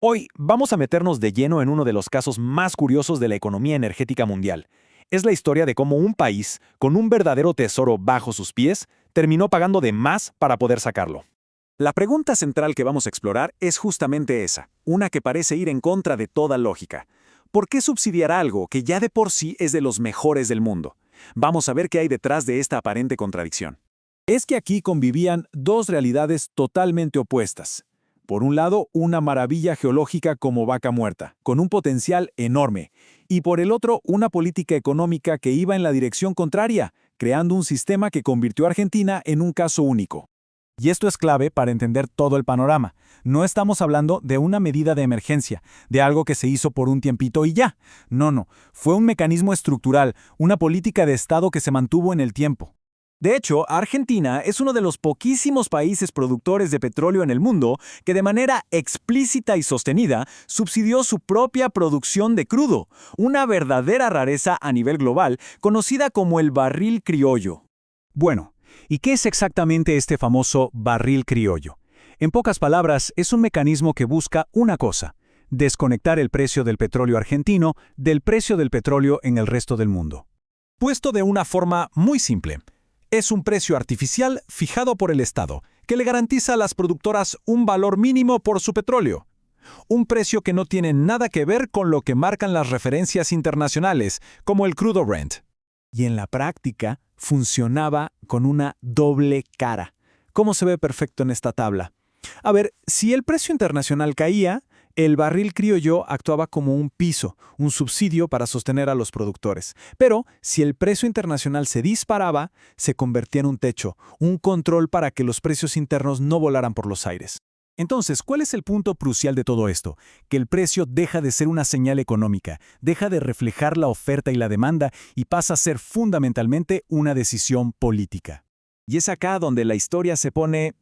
Hoy vamos a meternos de lleno en uno de los casos más curiosos de la economía energética mundial. Es la historia de cómo un país, con un verdadero tesoro bajo sus pies, terminó pagando de más para poder sacarlo. La pregunta central que vamos a explorar es justamente esa, una que parece ir en contra de toda lógica. ¿Por qué subsidiar algo que ya de por sí es de los mejores del mundo? Vamos a ver qué hay detrás de esta aparente contradicción. Es que aquí convivían dos realidades totalmente opuestas. Por un lado, una maravilla geológica como Vaca Muerta, con un potencial enorme, y por el otro, una política económica que iba en la dirección contraria, creando un sistema que convirtió a Argentina en un caso único. Y esto es clave para entender todo el panorama. No estamos hablando de una medida de emergencia, de algo que se hizo por un tiempito y ya. No, fue un mecanismo estructural, una política de Estado que se mantuvo en el tiempo. De hecho, Argentina es uno de los poquísimos países productores de petróleo en el mundo que de manera explícita y sostenida subsidió su propia producción de crudo, una verdadera rareza a nivel global conocida como el barril criollo. Bueno, ¿y qué es exactamente este famoso barril criollo? En pocas palabras, es un mecanismo que busca una cosa: desconectar el precio del petróleo argentino del precio del petróleo en el resto del mundo. Puesto de una forma muy simple, es un precio artificial fijado por el Estado, que le garantiza a las productoras un valor mínimo por su petróleo. Un precio que no tiene nada que ver con lo que marcan las referencias internacionales, como el crudo Brent. Y en la práctica, funcionaba con una doble cara, como se ve perfecto en esta tabla. A ver, si el precio internacional caía, el barril criollo actuaba como un piso, un subsidio para sostener a los productores. Pero si el precio internacional se disparaba, se convertía en un techo, un control para que los precios internos no volaran por los aires. Entonces, ¿cuál es el punto crucial de todo esto? Que el precio deja de ser una señal económica, deja de reflejar la oferta y la demanda y pasa a ser fundamentalmente una decisión política. Y es acá donde la historia se pone,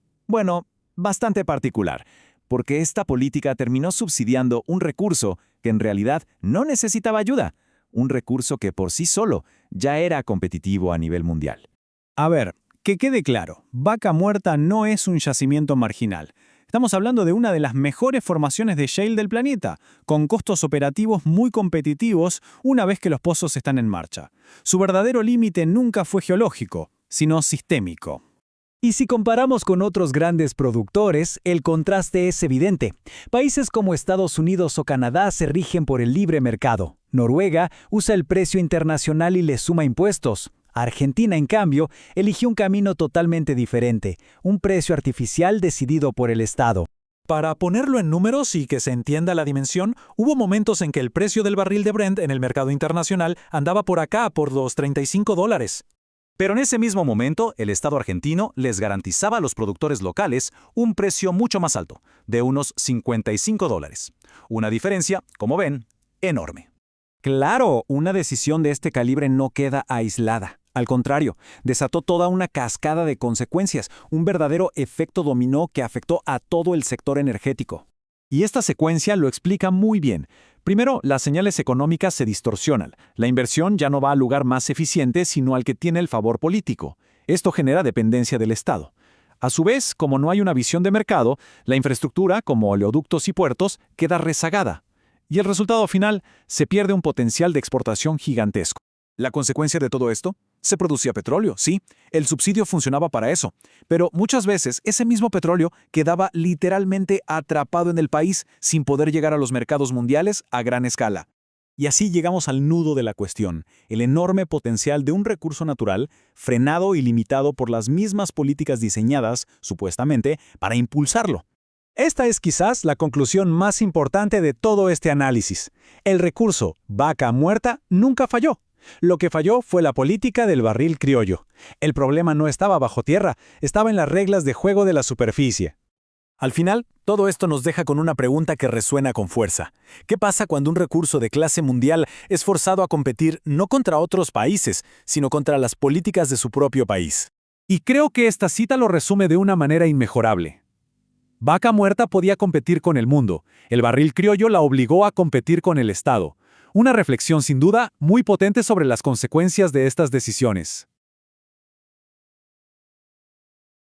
bastante particular, porque esta política terminó subsidiando un recurso que en realidad no necesitaba ayuda, un recurso que por sí solo ya era competitivo a nivel mundial. A ver, que quede claro, Vaca Muerta no es un yacimiento marginal. Estamos hablando de una de las mejores formaciones de shale del planeta, con costos operativos muy competitivos una vez que los pozos están en marcha. Su verdadero límite nunca fue geológico, sino sistémico. Y si comparamos con otros grandes productores, el contraste es evidente. Países como Estados Unidos o Canadá se rigen por el libre mercado. Noruega usa el precio internacional y le suma impuestos. Argentina, en cambio, eligió un camino totalmente diferente, un precio artificial decidido por el Estado. Para ponerlo en números y que se entienda la dimensión, hubo momentos en que el precio del barril de Brent en el mercado internacional andaba por acá por los $35. Pero en ese mismo momento, el Estado argentino les garantizaba a los productores locales un precio mucho más alto, de unos $55. Una diferencia, como ven, enorme. Claro, una decisión de este calibre no queda aislada. Al contrario, desató toda una cascada de consecuencias, un verdadero efecto dominó que afectó a todo el sector energético. Y esta secuencia lo explica muy bien. Primero, las señales económicas se distorsionan. La inversión ya no va al lugar más eficiente, sino al que tiene el favor político. Esto genera dependencia del Estado. A su vez, como no hay una visión de mercado, la infraestructura, como oleoductos y puertos, queda rezagada. Y el resultado final, se pierde un potencial de exportación gigantesco. ¿La consecuencia de todo esto? Se producía petróleo, sí, el subsidio funcionaba para eso, pero muchas veces ese mismo petróleo quedaba literalmente atrapado en el país sin poder llegar a los mercados mundiales a gran escala. Y así llegamos al nudo de la cuestión, el enorme potencial de un recurso natural frenado y limitado por las mismas políticas diseñadas, supuestamente, para impulsarlo. Esta es quizás la conclusión más importante de todo este análisis. El recurso Vaca Muerta nunca falló. Lo que falló fue la política del barril criollo. El problema no estaba bajo tierra, estaba en las reglas de juego de la superficie. Al final, todo esto nos deja con una pregunta que resuena con fuerza. ¿Qué pasa cuando un recurso de clase mundial es forzado a competir no contra otros países, sino contra las políticas de su propio país? Y creo que esta cita lo resume de una manera inmejorable. Vaca Muerta podía competir con el mundo. El barril criollo la obligó a competir con el Estado. Una reflexión sin duda muy potente sobre las consecuencias de estas decisiones.